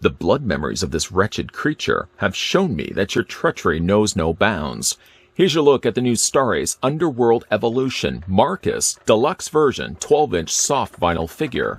The blood memories of this wretched creature have shown me that your treachery knows no bounds. Here's your look at the new Star Ace Underworld Evolution Marcus Deluxe version 12-inch soft vinyl figure.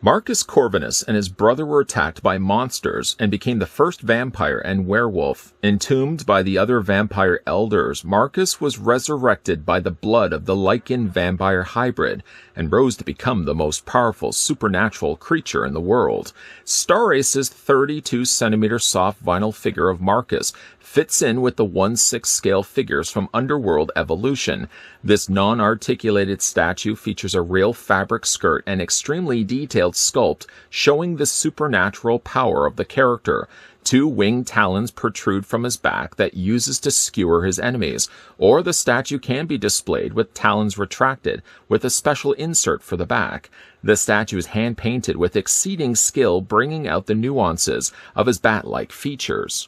Marcus Corvinus and his brother were attacked by monsters and became the first vampire and werewolf. Entombed by the other vampire elders, Marcus was resurrected by the blood of the lichen-vampire hybrid and rose to become the most powerful supernatural creature in the world. Star Ace's 32cm soft vinyl figure of Marcus fits in with the 1/6 scale figures from Underworld Evolution. This non-articulated statue features a real fabric skirt and extremely detailed sculpt showing the supernatural power of the character. 2 winged talons protrude from his back that uses to skewer his enemies, or the statue can be displayed with talons retracted with a special insert for the back. The statue is hand-painted with exceeding skill, bringing out the nuances of his bat-like features.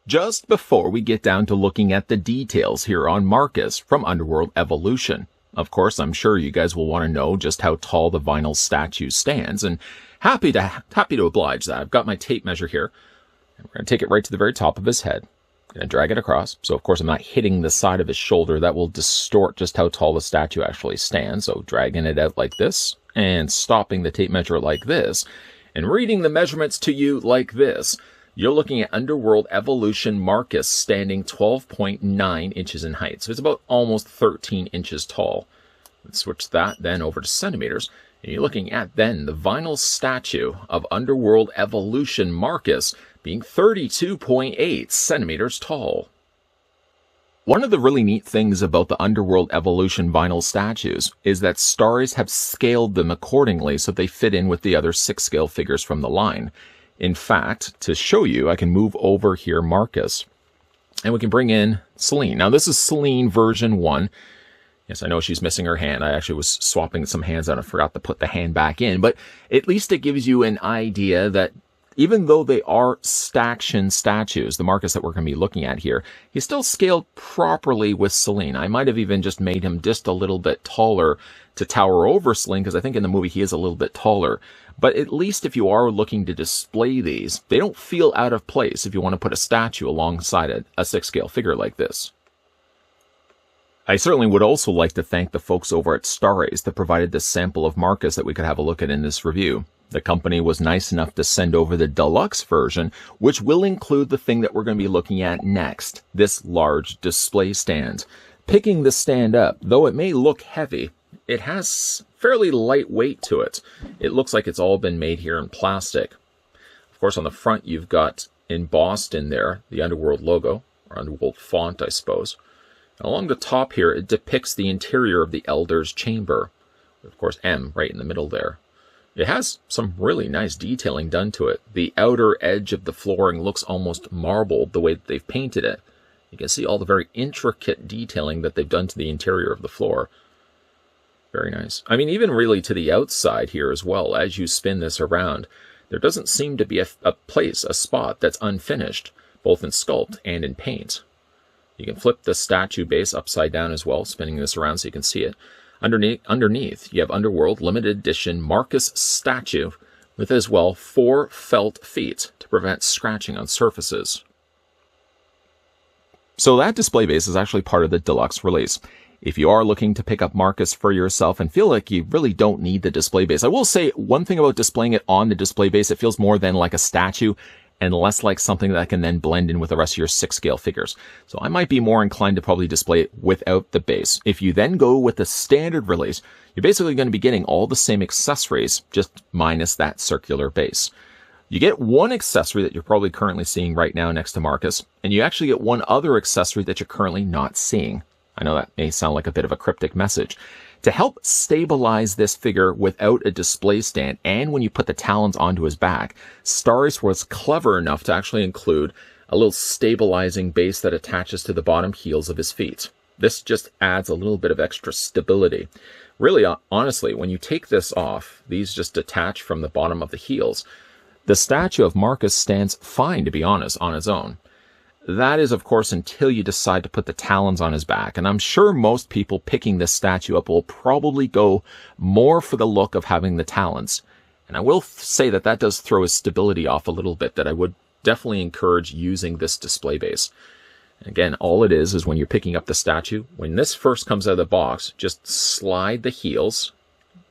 Just before we get down to looking at the details here on Marcus from Underworld Evolution. Of course, I'm sure you guys will want to know just how tall the vinyl statue stands, and happy to oblige that. I've got my tape measure here, and we're going to take it right to the very top of his head. I'm going to drag it across, so of course I'm not hitting the side of his shoulder. That will distort just how tall the statue actually stands. So dragging it out like this, and stopping the tape measure like this, and reading the measurements to you like this. You're looking at Underworld Evolution Marcus standing 12.9 inches in height. So it's about almost 13 inches tall. Let's switch that then over to centimeters. And you're looking at then the vinyl statue of Underworld Evolution Marcus being 32.8 centimeters tall. One of the really neat things about the Underworld Evolution vinyl statues is that Star Ace have scaled them accordingly so they fit in with the other 6 scale figures from the line. In fact, to show you, I can move over here Marcus, and we can bring in Celine. Now, this is Celine version 1. Yes, I know she's missing her hand. I actually was swapping some hands out and forgot to put the hand back in, but at least it gives you an idea that even though they are staction statues, the Marcus that we're going to be looking at here, he's still scaled properly with Celine. I might have even just made him just a little bit taller to tower over Celine, because I think in the movie he is a little bit taller. But at least if you are looking to display these, they don't feel out of place if you want to put a statue alongside a 6 scale figure like this. I certainly would also like to thank the folks over at Star Ace that provided this sample of Marcus that we could have a look at in this review. The company was nice enough to send over the deluxe version, which will include the thing that we're going to be looking at next, this large display stand. Picking the stand up, though it may look heavy, it has fairly light weight to it. It looks like it's all been made here in plastic. Of course, on the front, you've got embossed in there the Underworld logo, or Underworld font, I suppose. And along the top here, it depicts the interior of the Elder's Chamber. Of course, M right in the middle there. It has some really nice detailing done to it. The outer edge of the flooring looks almost marbled the way that they've painted it. You can see all the very intricate detailing that they've done to the interior of the floor. Very nice. I mean, even really to the outside here as well, as you spin this around, there doesn't seem to be a spot that's unfinished, both in sculpt and in paint. You can flip the statue base upside down as well, spinning this around so you can see it. Underneath, you have Underworld Limited Edition Marcus statue with as well 4 felt feet to prevent scratching on surfaces. So that display base is actually part of the deluxe release. If you are looking to pick up Marcus for yourself and feel like you really don't need the display base, I will say one thing about displaying it on the display base, it feels more than like a statue and less like something that can then blend in with the rest of your 6 scale figures. So I might be more inclined to probably display it without the base. If you then go with the standard release, you're basically going to be getting all the same accessories, just minus that circular base. You get one accessory that you're probably currently seeing right now next to Marcus, and you actually get one other accessory that you're currently not seeing. I know that may sound like a bit of a cryptic message. To help stabilize this figure without a display stand, and when you put the talons onto his back, Star Ace was clever enough to actually include a little stabilizing base that attaches to the bottom heels of his feet. This just adds a little bit of extra stability. Really, honestly, when you take this off, these just detach from the bottom of the heels. The statue of Marcus stands fine, to be honest, on its own. That is, of course, until you decide to put the talons on his back. And I'm sure most people picking this statue up will probably go more for the look of having the talons. And I will say that that does throw his stability off a little bit, that I would definitely encourage using this display base. Again, all it is when you're picking up the statue, when this first comes out of the box, just slide the heels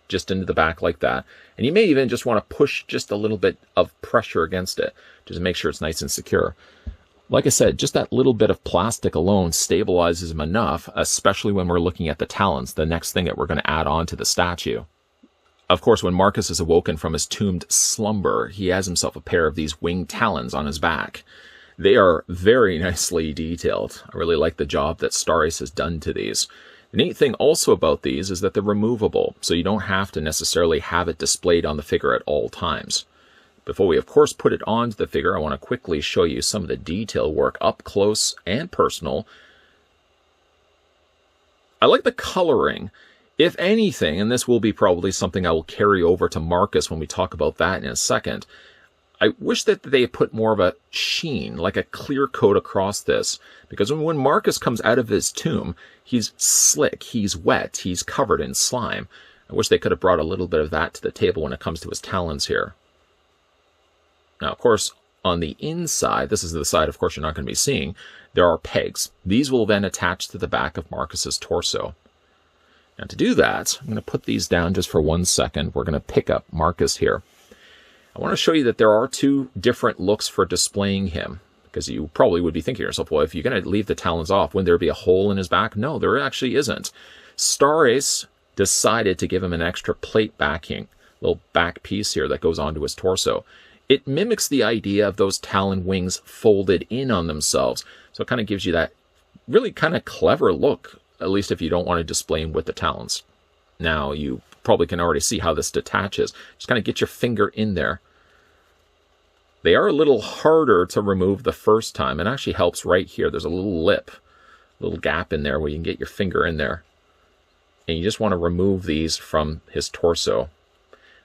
just into the back like that. And you may even just want to push just a little bit of pressure against it, just to make sure it's nice and secure. Like I said, just that little bit of plastic alone stabilizes him enough, especially when we're looking at the talons, the next thing that we're going to add on to the statue. Of course, when Marcus is awoken from his tombed slumber, he has himself a pair of these winged talons on his back. They are very nicely detailed. I really like the job that Starace has done to these. The neat thing also about these is that they're removable, so you don't have to necessarily have it displayed on the figure at all times. Before we, of course, put it onto the figure, I want to quickly show you some of the detail work up close and personal. I like the coloring. If anything, and this will be probably something I will carry over to Marcus when we talk about that in a second, I wish that they put more of a sheen, like a clear coat across this, because when Marcus comes out of his tomb, he's slick, he's wet, he's covered in slime. I wish they could have brought a little bit of that to the table when it comes to his talons here. Now, of course, on the inside, this is the side, of course, you're not going to be seeing, there are pegs. These will then attach to the back of Marcus's torso. Now, to do that, I'm going to put these down just for 1 second. We're going to pick up Marcus here. I want to show you that there are two different looks for displaying him, because you probably would be thinking to yourself, well, if you're going to leave the talons off, wouldn't there be a hole in his back? No, there actually isn't. Starace decided to give him an extra plate backing, little back piece here that goes onto his torso. It mimics the idea of those talon wings folded in on themselves, so it kind of gives you that really kind of clever look, at least if you don't want to display him with the talons. Now, you probably can already see how this detaches. Just kind of get your finger in there. They are a little harder to remove the first time. It actually helps right here. There's a little lip, a little gap in there where you can get your finger in there. And you just want to remove these from his torso.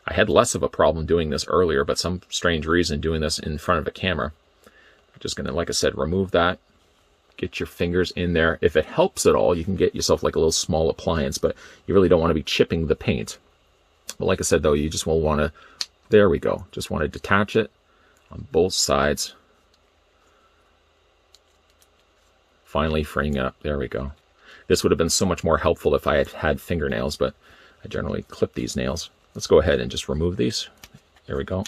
I had less of a problem doing this earlier, but some strange reason doing this in front of a camera. I'm just going to, like I said, remove that. Get your fingers in there. If it helps at all, you can get yourself like a little small appliance, but you really don't want to be chipping the paint. But like I said, though, you just will want to, there we go. Just want to detach it on both sides. Finally freeing up. There we go. This would have been so much more helpful if I had had fingernails, but I generally clip these nails. Let's go ahead and just remove these. There we go.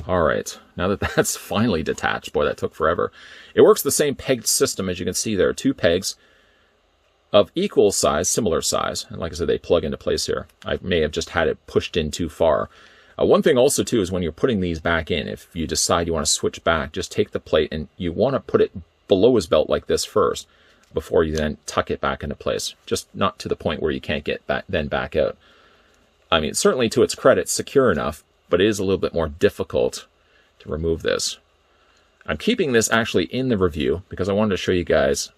All right, now that that's finally detached, boy, that took forever. It works the same pegged system as you can see there. 2 pegs of equal size, similar size. And like I said, they plug into place here. I may have just had it pushed in too far. One thing also, too, is when you're putting these back in, if you decide you want to switch back, just take the plate and you want to put it below his belt like this first before you then tuck it back into place. Just not to the point where you can't get back out. I mean, certainly to its credit, secure enough, but it is a little bit more difficult to remove this. I'm keeping this actually in the review because I wanted to show you guys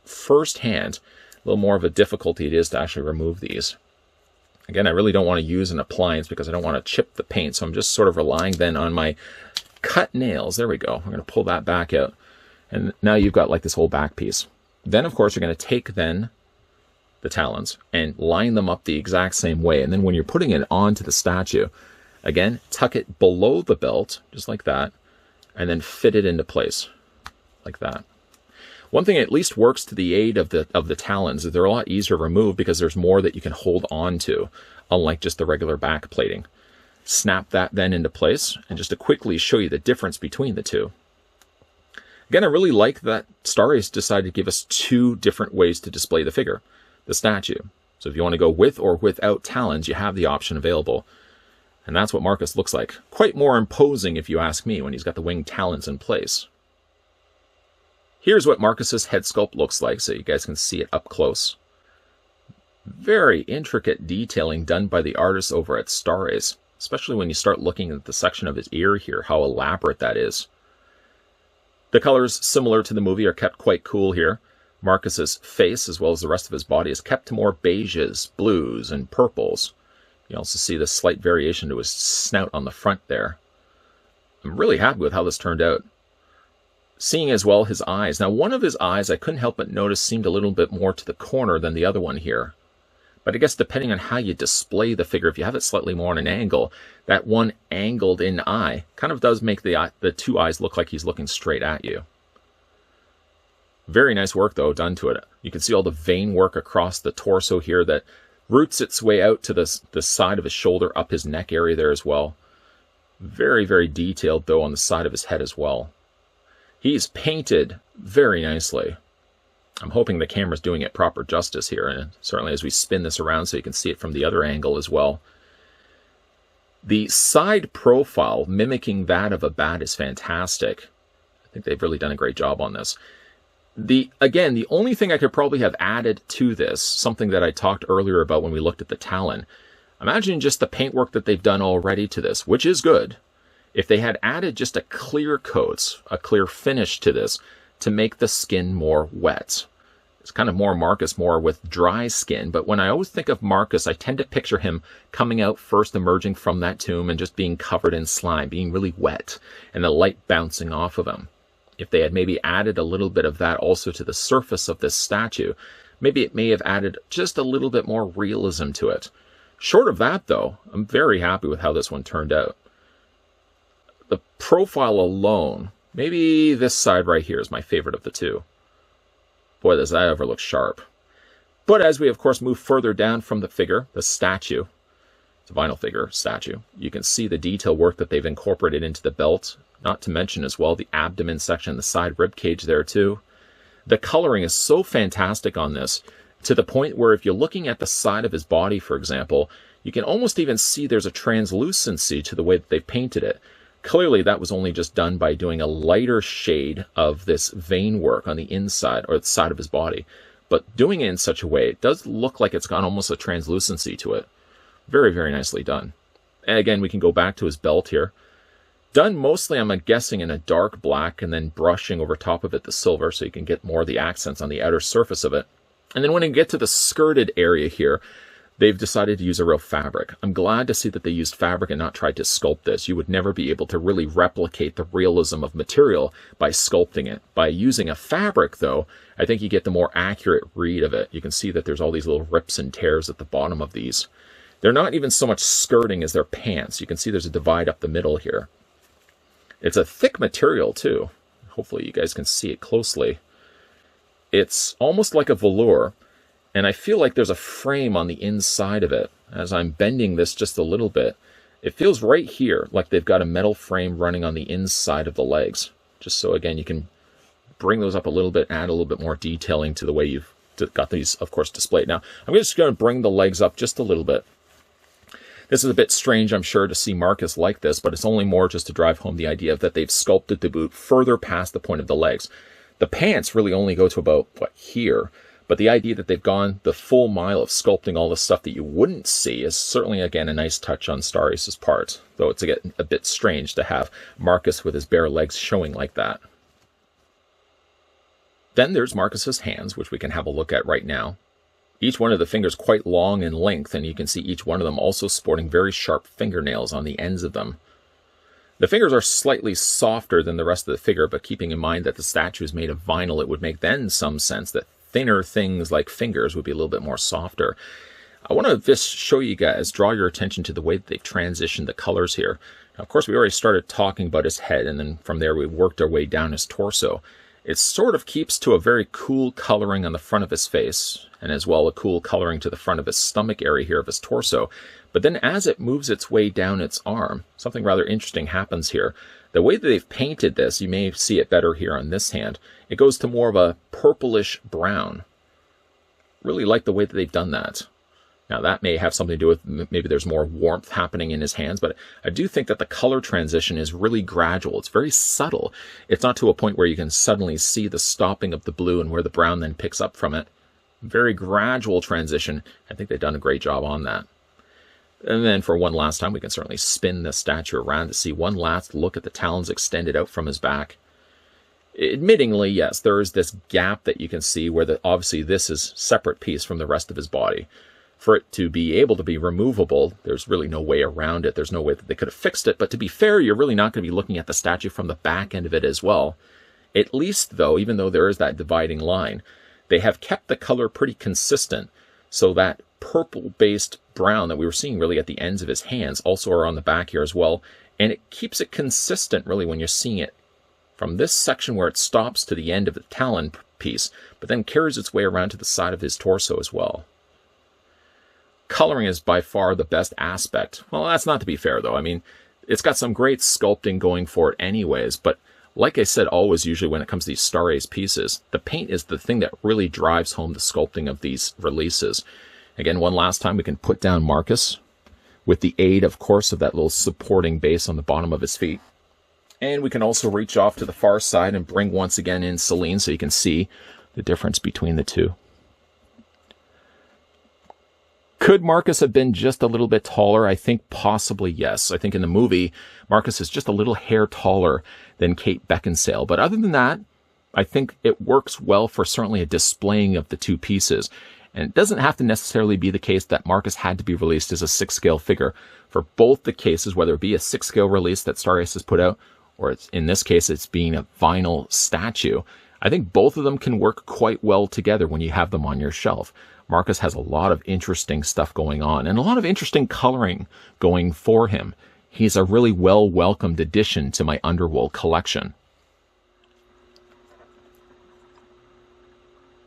firsthand a little more of a difficulty it is to actually remove these. Again, I really don't want to use an appliance because I don't want to chip the paint, so I'm just sort of relying then on my cut nails. There we go. I'm going to pull that back out. And now you've got like this whole back piece. Then, of course, you're going to take then the talons and line them up the exact same way. And then when you're putting it onto the statue, again, tuck it below the belt, just like that, and then fit it into place, like that. One thing at least works to the aid of the talons is they're a lot easier to remove because there's more that you can hold on to, unlike just the regular back plating. Snap that then into place, and just to quickly show you the difference between the two. Again, I really like that Starace decided to give us 2 different ways to display the figure, the statue. So if you want to go with or without talons, you have the option available. And that's what Marcus looks like. Quite more imposing, if you ask me, when he's got the winged talons in place. Here's what Marcus's head sculpt looks like, so you guys can see it up close. Very intricate detailing done by the artist over at Starace, especially when you start looking at the section of his ear here, how elaborate that is. The colors, similar to the movie, are kept quite cool here. Marcus's face, as well as the rest of his body, is kept to more beiges, blues, and purples. You also see this slight variation to his snout on the front there. I'm really happy with how this turned out. Seeing as well his eyes. Now, one of his eyes I couldn't help but notice seemed a little bit more to the corner than the other one here. But I guess depending on how you display the figure, if you have it slightly more on an angle, that one angled in eye kind of does make the two eyes look like he's looking straight at you. Very nice work, though, done to it. You can see all the vein work across the torso here that roots its way out to the side of his shoulder, up his neck area there as well. Very, very detailed, though, on the side of his head as well. He's painted very nicely. I'm hoping the camera's doing it proper justice here, and certainly as we spin this around so you can see it from the other angle as well. The side profile mimicking that of a bat is fantastic. I think they've really done a great job on this. Again, the only thing I could probably have added to this, something that I talked earlier about when we looked at the Talon, imagine just the paintwork that they've done already to this, which is good. If they had added just a clear coat, a clear finish to this, to make the skin more wet. It's kind of more Marcus, more with dry skin, but when I always think of Marcus, I tend to picture him coming out first, emerging from that tomb, and just being covered in slime, being really wet, and the light bouncing off of him. If they had maybe added a little bit of that also to the surface of this statue, maybe it may have added just a little bit more realism to it. Short of that, though, I'm very happy with how this one turned out. The profile alone, maybe this side right here is my favorite of the two. Boy, does that ever look sharp. But as we, of course, move further down from the figure, the statue, it's a vinyl figure statue, you can see the detail work that they've incorporated into the belt, not to mention as well the abdomen section, the side rib cage there too. The coloring is so fantastic on this, to the point where if you're looking at the side of his body, for example, you can almost even see there's a translucency to the way that they painted it. Clearly, that was only just done by doing a lighter shade of this vein work on the inside, or the side of his body. But doing it in such a way, it does look like it's got almost a translucency to it. Very, very nicely done. And again, we can go back to his belt here. Done mostly, I'm guessing, in a dark black, and then brushing over top of it the silver, so you can get more of the accents on the outer surface of it. And then when you get to the skirted area here, they've decided to use a real fabric. I'm glad to see that they used fabric and not tried to sculpt this. You would never be able to really replicate the realism of material by sculpting it. By using a fabric, though, I think you get the more accurate read of it. You can see that there's all these little rips and tears at the bottom of these. They're not even so much skirting as they're pants. You can see there's a divide up the middle here. It's a thick material, too. Hopefully you guys can see it closely. It's almost like a velour. And I feel like there's a frame on the inside of it. As I'm bending this just a little bit, it feels right here like they've got a metal frame running on the inside of the legs. Just so, again, you can bring those up a little bit, add a little bit more detailing to the way you've got these, of course, displayed. Now, I'm just going to bring the legs up just a little bit. This is a bit strange, I'm sure, to see Marcus like this, but it's only more just to drive home the idea that they've sculpted the boot further past the point of the legs. The pants really only go to about, here? But the idea that they've gone the full mile of sculpting all the stuff that you wouldn't see is certainly, again, a nice touch on Star Ace's part. Though it's a bit strange to have Marcus with his bare legs showing like that. Then there's Marcus's hands, which we can have a look at right now. Each one of the fingers quite long in length, and you can see each one of them also sporting very sharp fingernails on the ends of them. The fingers are slightly softer than the rest of the figure, but keeping in mind that the statue is made of vinyl, it would make then some sense that thinner things like fingers would be a little bit more softer. I want to just show you guys, draw your attention to the way that they've transitioned the colors here. Now, of course, we already started talking about his head, and then from there we worked our way down his torso. It sort of keeps to a very cool coloring on the front of his face, and as well a cool coloring to the front of his stomach area here of his torso. But then as it moves its way down its arm, something rather interesting happens here. The way that they've painted this, you may see it better here on this hand, it goes to more of a purplish brown. Really like the way that they've done that. Now that may have something to do with maybe there's more warmth happening in his hands, but I do think that the color transition is really gradual. It's very subtle. It's not to a point where you can suddenly see the stopping of the blue and where the brown then picks up from it. Very gradual transition. I think they've done a great job on that. And then for one last time, we can certainly spin the statue around to see one last look at the talons extended out from his back. Admittingly, yes, there is this gap that you can see where obviously this is separate piece from the rest of his body. For it to be able to be removable, there's really no way around it. There's no way that they could have fixed it. But to be fair, you're really not going to be looking at the statue from the back end of it as well. At least, though, even though there is that dividing line, they have kept the color pretty consistent. So that purple-based brown that we were seeing really at the ends of his hands also are on the back here as well. And it keeps it consistent, really, when you're seeing it from this section where it stops to the end of the talon piece, but then carries its way around to the side of his torso as well. Coloring is by far the best aspect. Well, that's not to be fair, though. I mean, it's got some great sculpting going for it anyways, but like I said, always usually when it comes to these Star Ace pieces, the paint is the thing that really drives home the sculpting of these releases. Again, one last time, we can put down Marcus with the aid, of course, of that little supporting base on the bottom of his feet. And we can also reach off to the far side and bring once again in Celine so you can see the difference between the two. Could Marcus have been just a little bit taller? I think possibly yes. I think in the movie, Marcus is just a little hair taller than Kate Beckinsale. But other than that, I think it works well for certainly a displaying of the two pieces. And it doesn't have to necessarily be the case that Marcus had to be released as a 6-scale figure. For both the cases, whether it be a 6-scale release that Star Ace has put out, or in this case, it's being a vinyl statue, I think both of them can work quite well together when you have them on your shelf. Marcus has a lot of interesting stuff going on and a lot of interesting coloring going for him. He's a really well-welcomed addition to my Underworld collection.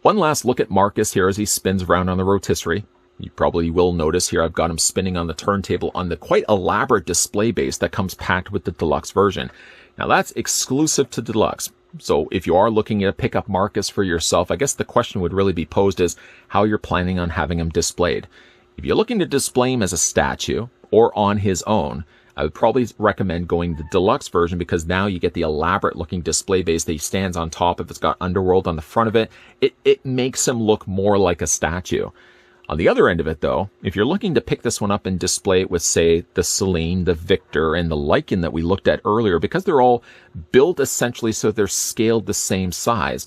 One last look at Marcus here as he spins around on the rotisserie. You probably will notice here I've got him spinning on the turntable on the quite elaborate display base that comes packed with the Deluxe version. Now that's exclusive to Deluxe. So if you are looking to pick up Marcus for yourself, I guess the question would really be posed as how you're planning on having him displayed. If you're looking to display him as a statue or on his own, I would probably recommend going the Deluxe version because now you get the elaborate looking display base that he stands on top of. It's got Underworld on the front of it. It makes him look more like a statue. On the other end of it, though, if you're looking to pick this one up and display it with, say, the Celine, the Victor, and the Lycan that we looked at earlier, because they're all built essentially so they're scaled the same size,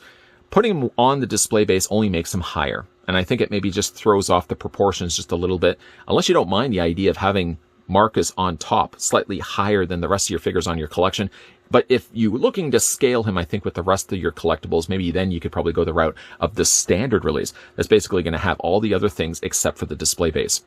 putting them on the display base only makes them higher. And I think it maybe just throws off the proportions just a little bit, unless you don't mind the idea of having Marcus on top, slightly higher than the rest of your figures on your collection. But if you're looking to scale him, I think, with the rest of your collectibles, maybe then you could probably go the route of the standard release. That's basically going to have all the other things except for the display base.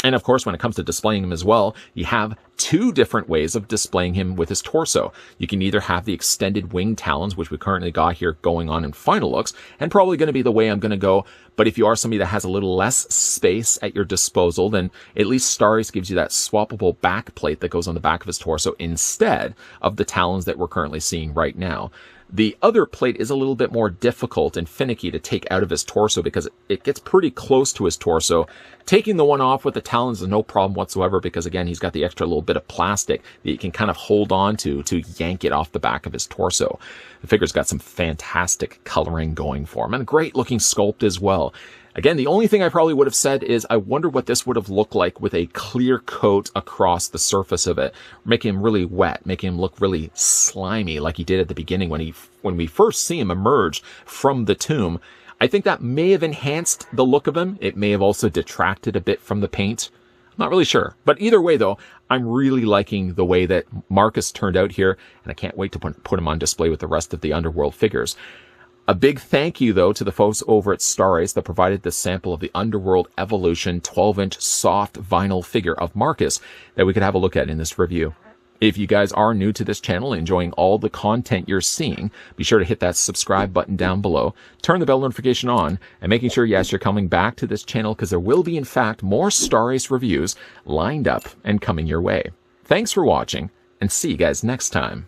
And of course, when it comes to displaying him as well, you have two different ways of displaying him with his torso. You can either have the extended wing talons, which we currently got here going on in final looks, and probably going to be the way I'm going to go. But if you are somebody that has a little less space at your disposal, then at least Star Ace gives you that swappable back plate that goes on the back of his torso instead of the talons that we're currently seeing right now. The other plate is a little bit more difficult and finicky to take out of his torso because it gets pretty close to his torso. Taking the one off with the talons is no problem whatsoever because, again, he's got the extra little bit of plastic that you can kind of hold on to yank it off the back of his torso. The figure's got some fantastic coloring going for him and a great looking sculpt as well. Again, the only thing I probably would have said is I wonder what this would have looked like with a clear coat across the surface of it, making him really wet, making him look really slimy like he did at the beginning when we first see him emerge from the tomb. I think that may have enhanced the look of him. It may have also detracted a bit from the paint. I'm not really sure. But either way, though, I'm really liking the way that Marcus turned out here, and I can't wait to put him on display with the rest of the Underworld figures. A big thank you, though, to the folks over at Star Ace that provided this sample of the Underworld Evolution 12-inch soft vinyl figure of Marcus that we could have a look at in this review. If you guys are new to this channel and enjoying all the content you're seeing, be sure to hit that subscribe button down below, turn the bell notification on, and making sure, yes, you're coming back to this channel because there will be, in fact, more Star Ace reviews lined up and coming your way. Thanks for watching, and see you guys next time.